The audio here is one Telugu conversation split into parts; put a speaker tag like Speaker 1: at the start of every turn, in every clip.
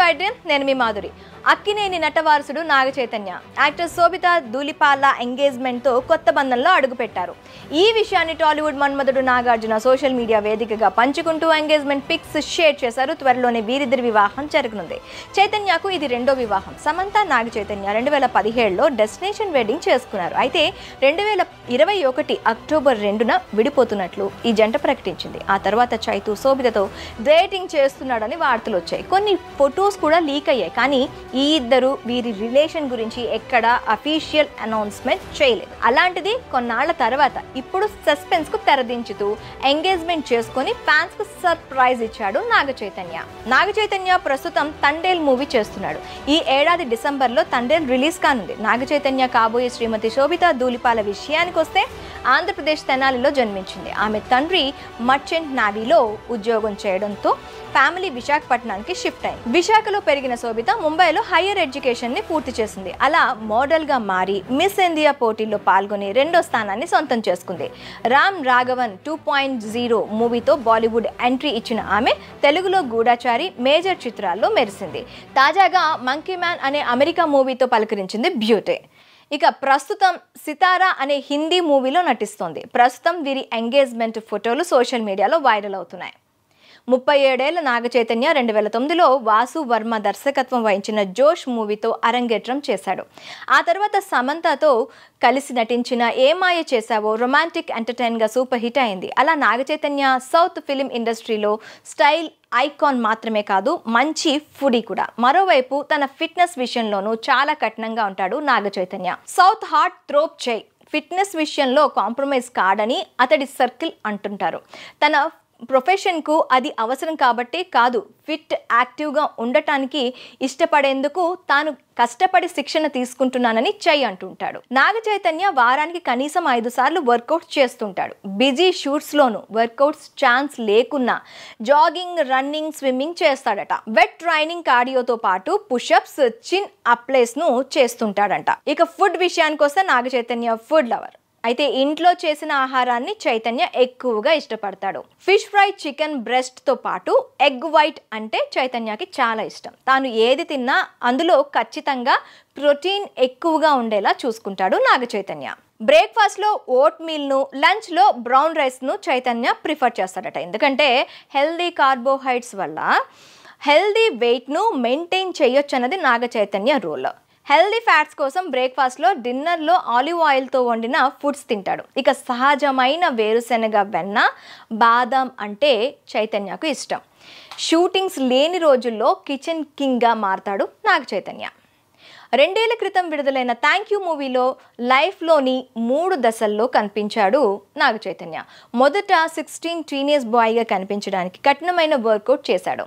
Speaker 1: వైడ్యన్, నేను మీ మాధురి. అక్కినేని నటవారసుడు నాగ చైతన్య యాక్టర్ శోభితా ధూళిపాల ఎంగేజ్మెంట్తో కొత్త బంధంలో అడుగుపెట్టారు. ఈ విషయాన్ని టాలీవుడ్ మన్మధుడు నాగార్జున సోషల్ మీడియా వేదికగా పంచుకుంటూ ఎంగేజ్మెంట్ పిక్స్ షేర్ చేశారు. త్వరలోనే వీరిద్దరి వివాహం జరగనుంది. చైతన్యకు ఇది రెండో వివాహం. సమంత నాగ చైతన్య 2017లో డెస్టినేషన్ వెడ్డింగ్ చేసుకున్నారు. అయితే 2021 అక్టోబర్ 2న విడిపోతున్నట్లు ఈ జంట ప్రకటించింది. ఆ తర్వాత చైతు శోభితతో డేటింగ్ చేస్తున్నాడని వార్తలు వచ్చాయి. కొన్ని ఫొటోస్ కూడా లీక్ అయ్యాయి. కానీ ఈ ఇద్దరు వీరి రిలేషన్ గురించి ఎక్కడా అఫీషియల్ అనౌన్స్మెంట్ చేయలేదు. అలాంటిది కొన్నాళ్ల తర్వాత ఇప్పుడు సస్పెన్స్ కు తెరదించుతూ ఎంగేజ్మెంట్ చేసుకుని ఫ్యాన్స్ కు సర్ప్రైజ్ ఇచ్చాడు నాగ చైతన్య. నాగ చైతన్య ప్రస్తుతం తండేల్ మూవీ చేస్తున్నాడు. ఈ ఏడాది డిసెంబర్లో తండేల్ రిలీజ్ కానుంది. నాగ చైతన్య కాబోయే శ్రీమతి శోభితా ధూళిపాల విషయానికి వస్తే ఆంధ్రప్రదేశ్ తెనాలిలో జన్మించింది. ఆమె తండ్రి మర్చెంట్ నావీలో ఉద్యోగం చేయడంతో ఫ్యామిలీ విశాఖపట్నానికి షిఫ్ట్ అయింది. విశాఖలో పెరిగిన శోభిత ముంబైలో హైయర్ ఎడ్యుకేషన్ ని పూర్తి చేసింది. అలా మోడల్ గా మారి మిస్ ఇండియా పోటీల్లో పాల్గొని రెండో స్థానాన్ని సొంతం చేసుకుంది. రామ్ రాఘవన్ 2.0 మూవీతో బాలీవుడ్ ఎంట్రీ ఇచ్చిన ఆమె తెలుగులో గూఢచారి, మేజర్ చిత్రాల్లో మెరిసింది. తాజాగా మంకీ మ్యాన్ అనే అమెరికా మూవీతో పలకరించింది బ్యూటీ. ఇక ప్రస్తుతం సితారా అనే హిందీ మూవీలో నటిస్తోంది. ప్రస్తుతం వీరి ఎంగేజ్మెంట్ ఫోటోలు సోషల్ మీడియాలో వైరల్ అవుతున్నాయి. 37 ఏళ్ల నాగ చైతన్య 2009లో వాసు వర్మ దర్శకత్వం వహించిన జోష్ మూవీతో అరంగేట్రం చేశాడు. ఆ తర్వాత సమంతతో కలిసి నటించిన ఏ మాయ చేశావో రొమాంటిక్ ఎంటర్టైన్గా సూపర్ హిట్ అయింది. అలా నాగ చైతన్య సౌత్ ఫిలిం ఇండస్ట్రీలో స్టైల్ ఐకాన్ మాత్రమే కాదు, మంచి ఫుడీ కూడా. మరోవైపు తన ఫిట్నెస్ విషయంలోనూ చాలా కఠినంగా ఉంటాడు నాగ చైతన్య. సౌత్ హార్ట్ థ్రోప్ చేయి ఫిట్నెస్ విషయంలో కాంప్రమైజ్ కాడని అతడి సర్కిల్ అంటుంటారు. తన ప్రొఫెషన్కు అది అవసరం కాబట్టి కాదు, ఫిట్ యాక్టివ్గా ఉండటానికి ఇష్టపడేందుకు తాను కష్టపడి శిక్షణ తీసుకుంటున్నానని చై అంటుంటాడు. నాగ చైతన్య వారానికి కనీసం 5 సార్లు వర్కౌట్స్ చేస్తుంటాడు. బిజీ షూట్స్లోనూ వర్కౌట్స్ ఛాన్స్ లేకున్నా జాగింగ్, రన్నింగ్, స్విమ్మింగ్ చేస్తాడట. వెట్ ట్రైనింగ్, కార్డియోతో పాటు పుషప్స్, చిన్ అప్లేస్ను చేస్తుంటాడంట. ఇక ఫుడ్ విషయానికి వస్తే నాగ చైతన్య ఫుడ్ లవర్. అయితే ఇంట్లో చేసిన ఆహారాన్ని చైతన్య ఎక్కువగా ఇష్టపడతాడు. ఫిష్ ఫ్రై, చికెన్ బ్రెస్ట్తో పాటు ఎగ్ వైట్ అంటే చైతన్యకి చాలా ఇష్టం. తాను ఏది తిన్నా అందులో ఖచ్చితంగా ప్రోటీన్ ఎక్కువగా ఉండేలా చూసుకుంటాడు నాగ చైతన్య. బ్రేక్ఫాస్ట్లో ఓట్ మీల్ను, లంచ్లో బ్రౌన్ రైస్ను చైతన్య ప్రిఫర్ చేస్తాడట. ఎందుకంటే హెల్దీ కార్బోహైడ్రేట్స్ వల్ల హెల్దీ వెయిట్ను మెయింటైన్ చేయొచ్చు అన్నది Naga Chaitanya rule. Healthy fats కోసం బ్రేక్ఫాస్ట్లో, డిన్నర్లో ఆలివ్ ఆయిల్తో వండిన ఫుడ్స్ తింటాడు. ఇక సహజమైన వేరుశెనగ వెన్న, బాదాం అంటే చైతన్యకు ఇష్టం. షూటింగ్స్ లేని రోజుల్లో కిచెన్ కింగ్గా మారతాడు నాగ చైతన్య. 2 ఏళ్ల క్రితం విడుదలైన థ్యాంక్ యూ మూవీలో లైఫ్లోని 3 దశల్లో కనిపించాడు నాగ చైతన్య. మొదట 16 టీనేజ్ బాయ్గా కనిపించడానికి కఠినమైన వర్కౌట్ చేశాడు.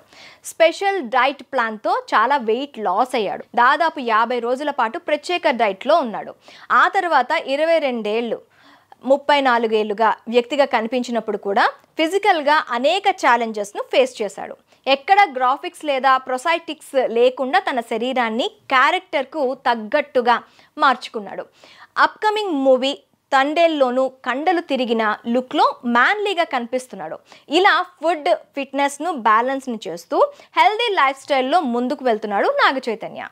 Speaker 1: స్పెషల్ డైట్ ప్లాన్తో చాలా వెయిట్ లాస్ అయ్యాడు. దాదాపు 50 రోజుల పాటు ప్రత్యేక డైట్లో ఉన్నాడు. ఆ తర్వాత 22 ఏళ్ళు 34 ఏళ్లుగా వ్యక్తిగా కనిపించినప్పుడు కూడా ఫిజికల్గా అనేక ఛాలెంజెస్ను ఫేస్ చేశాడు. ఎక్కడ గ్రాఫిక్స్ లేదా ప్రొసైటిక్స్ లేకుండా తన శరీరాన్ని క్యారెక్టర్కు తగ్గట్టుగా మార్చుకున్నాడు. అప్కమింగ్ మూవీ తండేల్లోనూ కండలు తిరిగిన లుక్లో మ్యాన్లీగా కనిపిస్తున్నాడు. ఇలా ఫుడ్, ఫిట్నెస్ను బ్యాలెన్స్ని చేస్తూ హెల్దీ లైఫ్ స్టైల్లో ముందుకు వెళ్తున్నాడు నాగ చైతన్య.